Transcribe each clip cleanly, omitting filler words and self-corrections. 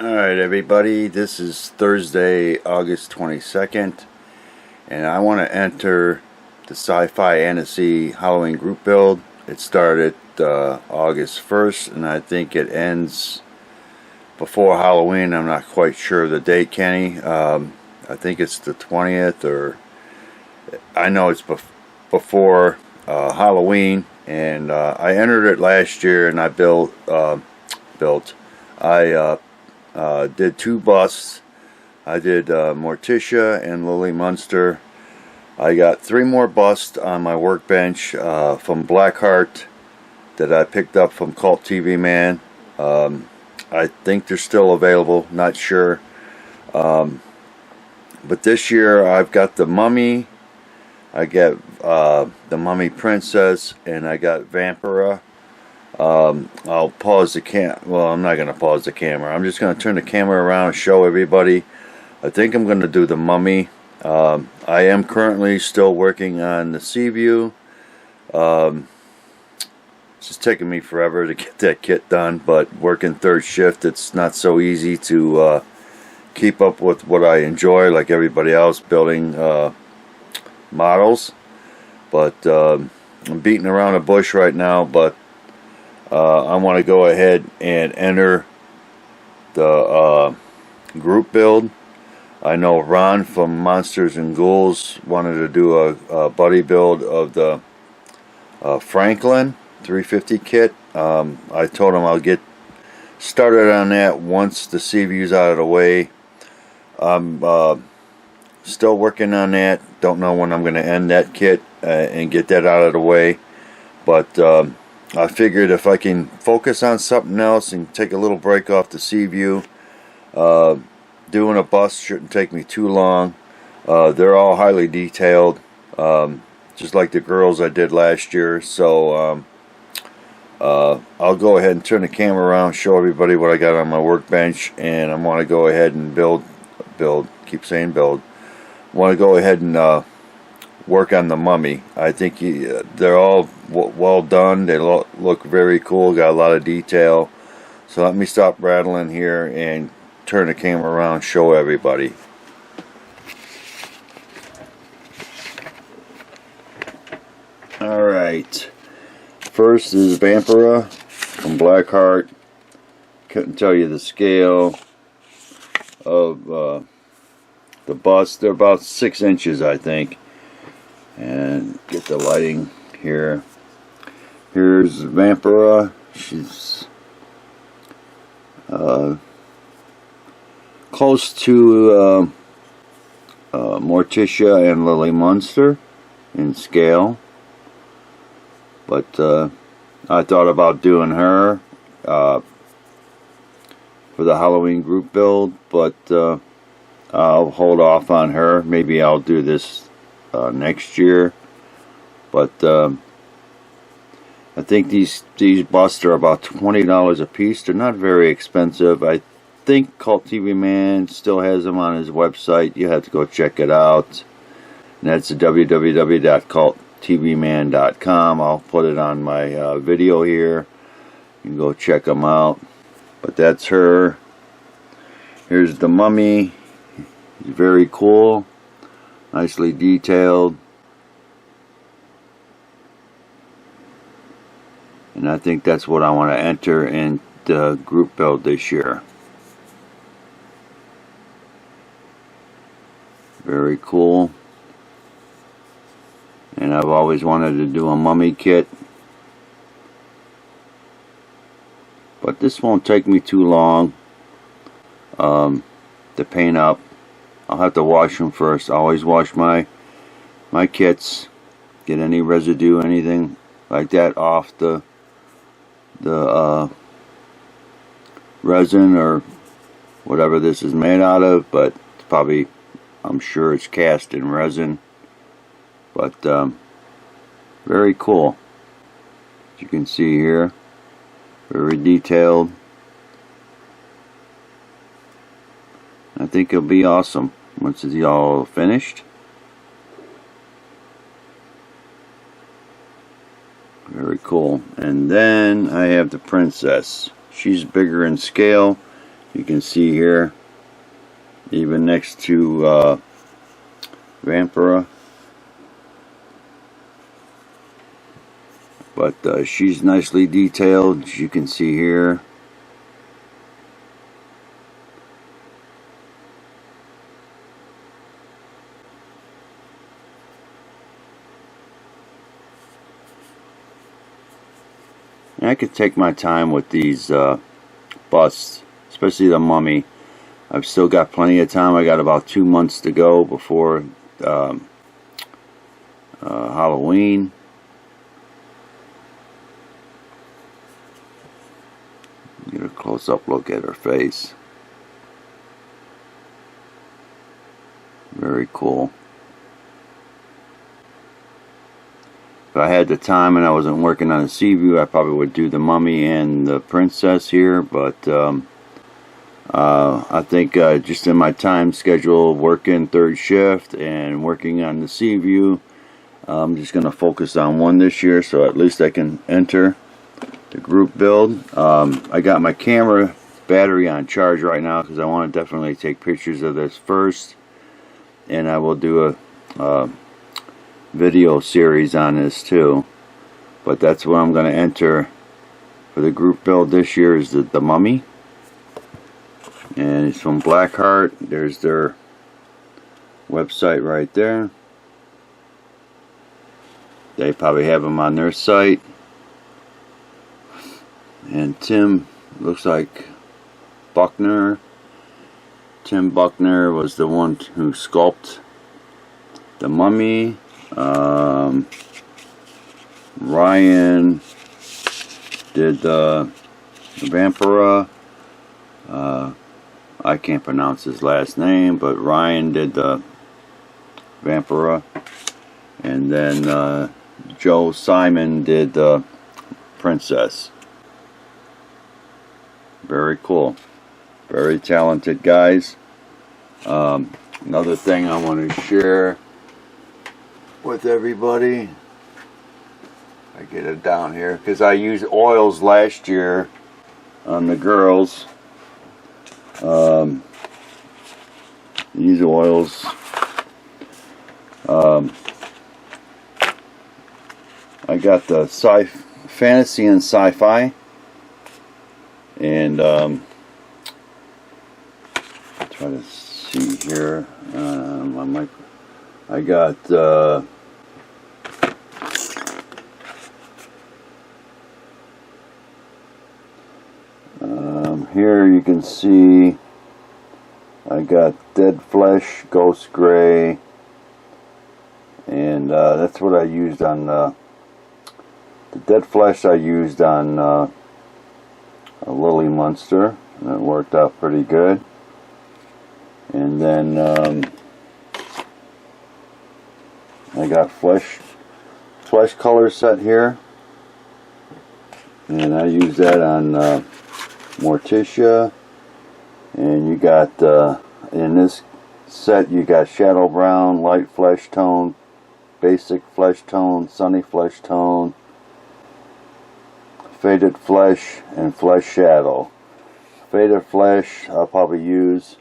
Alright everybody, this is Thursday, August 22nd, and I want to enter the Scifiantasy Halloween group build. It started August 1st, and I think it ends before Halloween. I'm not quite sure of the date, Kenny. I think it's the 20th, or I know it's before Halloween, and I entered it last year, and I did two busts. I did Morticia and Lily Munster. I got three more busts on my workbench from Blackheart that I picked up from Cult TV Man. I think they're still available, not sure. But this year I've got the Mummy, I got the Mummy Princess, and I got Vampira. I'll pause the well, I'm not going to pause the camera. I'm just going to turn the camera around and show everybody. I think I'm going to do the Mummy. I am currently still working on the Seaview. It's just taking me forever to get that kit done, but working third shift, it's not so easy to keep up with what I enjoy, like everybody else, building models. But I'm beating around the bush right now, but I want to go ahead and enter the group build. I know Ron from Monsters and Ghouls wanted to do a buddy build of the Franklin 350 kit. I told him I'll get started on that once the Seaview's out of the way. I'm still working on that. Don't know when I'm going to end that kit and get that out of the way. But I figured if I can focus on something else and take a little break off the Seaview, doing a bust shouldn't take me too long. They're all highly detailed, just like the girls I did last year. So I'll go ahead and turn the camera around, show everybody what I got on my workbench, and I want to go ahead and build. Keep saying build. I want to go ahead and work on the Mummy. I think they're all well done. They look very cool, got a lot of detail. So let me stop rattling here and turn the camera around, show everybody. Alright, first is Vampira from Blackheart. Couldn't tell you the scale of the bust. They're about 6 inches, I think. And get the lighting here. Here's Vampira. She's close to Morticia and Lily Munster in scale, but I thought about doing her for the Halloween group build, but I'll hold off on her. Maybe I'll do this next year, but I think these busts are about $20 a piece. They're not very expensive. I think Cult TV Man still has them on his website. You have to go check it out, and that's www.culttvman.com. I'll put it on my video here. You can go check them out. But that's her. Here's the Mummy. He's very cool, nicely detailed, and I think that's what I want to enter in the group build this year. Very cool. And I've always wanted to do a Mummy kit, but this won't take me too long to paint up. I'll have to wash them first. I always wash my kits, get any residue, anything like that off the resin or whatever this is made out of, but it's probably, I'm sure it's cast in resin. But very cool, as you can see here, very detailed. I think it'll be awesome once it's all finished. Very cool. And then I have the Princess. She's bigger in scale. You can see here, even next to Vampira. But she's nicely detailed, as you can see here. And I could take my time with these busts, especially the mummy. I've still got plenty of time. I got about 2 months to go before Halloween. Get a close-up look at her face. Very cool. If I had the time and I wasn't working on the sea view, I probably would do the mummy and the princess here, but I think just in my time schedule, working third shift and working on the sea view, I'm just going to focus on one this year, so at least I can enter the group build. I got my camera battery on charge right now because I want to definitely take pictures of this first, and I will do a video series on this too. But that's what I'm going to enter for the group build this year, is the mummy. And it's from Blackheart. There's their website right there. They probably have them on their site. And Tim, looks like Buckner. Tim Buckner was the one who sculpted the mummy. Ryan did the Vampira. I can't pronounce his last name, but Ryan did the Vampira. And then Joe Simon did the princess. Very cool. Very talented guys. Another thing I want to share with everybody. I get it down here because I used oils last year on the girls. These oils. I got the Fantasy and Sci-Fi. And try to see here. I got here you can see I got Dead Flesh, Ghost Gray, and that's what I used on the Dead Flesh. I used on a Lily Munster, and it worked out pretty good. And then I got flesh color set here, and I use that on Morticia. And you got in this set you got Shadow Brown, Light Flesh Tone, Basic Flesh Tone, Sunny Flesh Tone, Faded Flesh, and Flesh Shadow. Faded Flesh I'll probably use,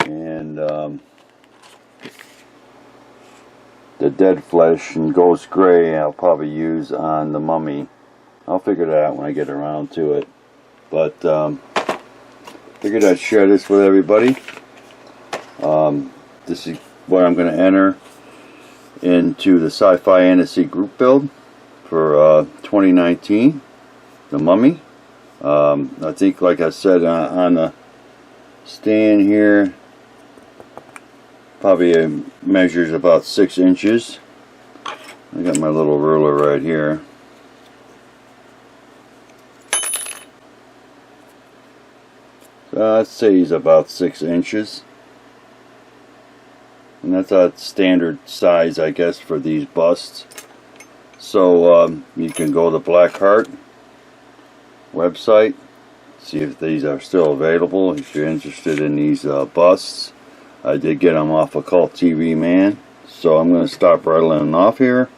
and the Dead Flesh and Ghost Gray I'll probably use on the mummy. I'll figure that out when I get around to it. But figured I'd share this with everybody. This is what I'm going to enter into the Scifiantasy group build for 2019. The mummy. I think, like I said, on the stand here, probably measures about 6 inches. I got my little ruler right here. I'd say he's about 6 inches. And that's a standard size, I guess, for these busts. So you can go to the Blackheart website, see if these are still available if you're interested in these busts. I did get them off of Cult TV Man, so I'm going to stop rattling off here.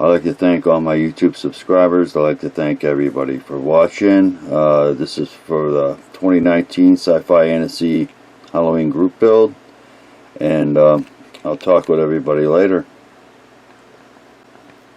I'd like to thank all my YouTube subscribers. I'd like to thank everybody for watching. This is for the 2019 Scifiantasy Halloween group build. And I'll talk with everybody later.